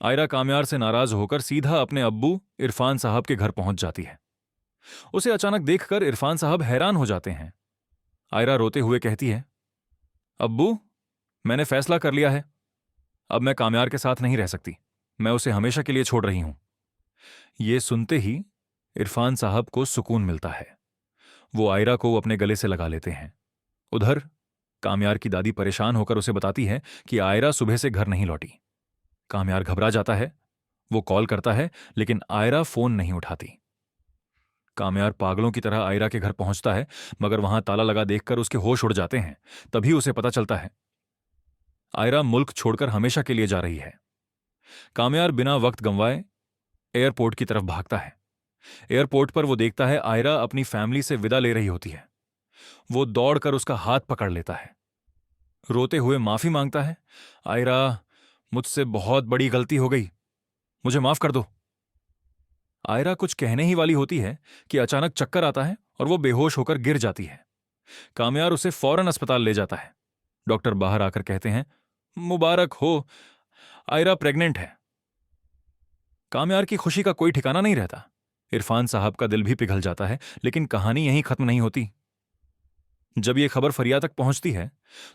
आयरा कामयार से नाराज होकर सीधा अपने अब्बू इरफान साहब के घर पहुंच जाती है। उसे अचानक देखकर इरफान साहब हैरान हो जाते हैं। आयरा रोते हुए कहती है, अब्बू, मैंने फैसला कर लिया है। अब मैं कामयार के साथ नहीं रह सकती। मैं उसे हमेशा के लिए छोड़ रही हूं। ये सुनते ही इरफान साहब को सुकून मिलता है। वो आयरा को अपने गले से लगा लेते हैं। उधर कामयार की दादी परेशान होकर उसे बताती है कि आयरा सुबह से घर नहीं लौटी। कामयार घबरा जाता है। वो कॉल करता है, लेकिन आयरा फोन नहीं उठाती। कामयार पागलों की तरह आयरा के घर पहुंचता है, मगर वहां ताला लगा देखकर उसके होश उड़ जाते हैं। तभी उसे पता चलता है आयरा मुल्क छोड़कर हमेशा के लिए जा रही है। कामयार बिना वक्त गंवाए एयरपोर्ट की तरफ भागता है। एयरपोर्ट पर वो देखता है आयरा अपनी फैमिली से विदा ले रही होती है। वो दौड़कर उसका हाथ पकड़ लेता है। रोते हुए माफी मांगता है, आयरा, मुझसे बहुत बड़ी गलती हो गई, मुझे माफ कर दो। आयरा कुछ कहने ही वाली होती है कि अचानक चक्कर आता है और वो बेहोश होकर गिर जाती है। कामयार उसे फौरन अस्पताल ले जाता है। डॉक्टर बाहर आकर कहते हैं, मुबारक हो, आयरा प्रेग्नेंट है। कामयार की खुशी का कोई ठिकाना नहीं रहता। इरफान साहब का दिल भी पिघल जाता है, लेकिन कहानी यहीं खत्म नहीं होती। जब यह खबर फरिया तक पहुंचती है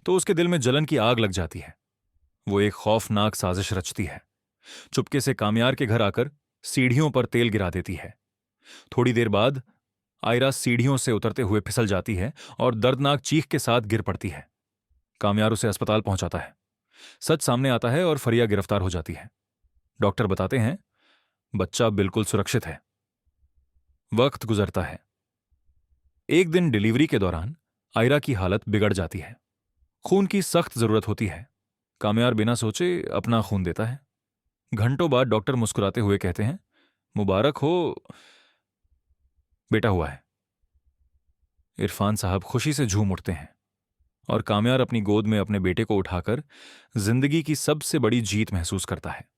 तो उसके दिल में जलन की आग लग जाती है। वो एक खौफनाक साजिश रचती है। चुपके से कामयार के घर आकर सीढ़ियों पर तेल गिरा देती है। थोड़ी देर बाद आयरा सीढ़ियों से उतरते हुए फिसल जाती है और दर्दनाक चीख के साथ गिर पड़ती है। कामयार उसे अस्पताल पहुंचाता है। सच सामने आता है और फरिया गिरफ्तार हो जाती है। डॉक्टर बताते हैं, बच्चा बिल्कुल सुरक्षित है। वक्त गुजरता है। एक दिन डिलीवरी के दौरान आयरा की हालत बिगड़ जाती है। खून की सख्त जरूरत होती है। कामयार बिना सोचे अपना खून देता है। घंटों बाद डॉक्टर मुस्कुराते हुए कहते हैं, मुबारक हो, बेटा हुआ है। इरफान साहब खुशी से झूम उठते हैं और कामयार अपनी गोद में अपने बेटे को उठाकर जिंदगी की सबसे बड़ी जीत महसूस करता है।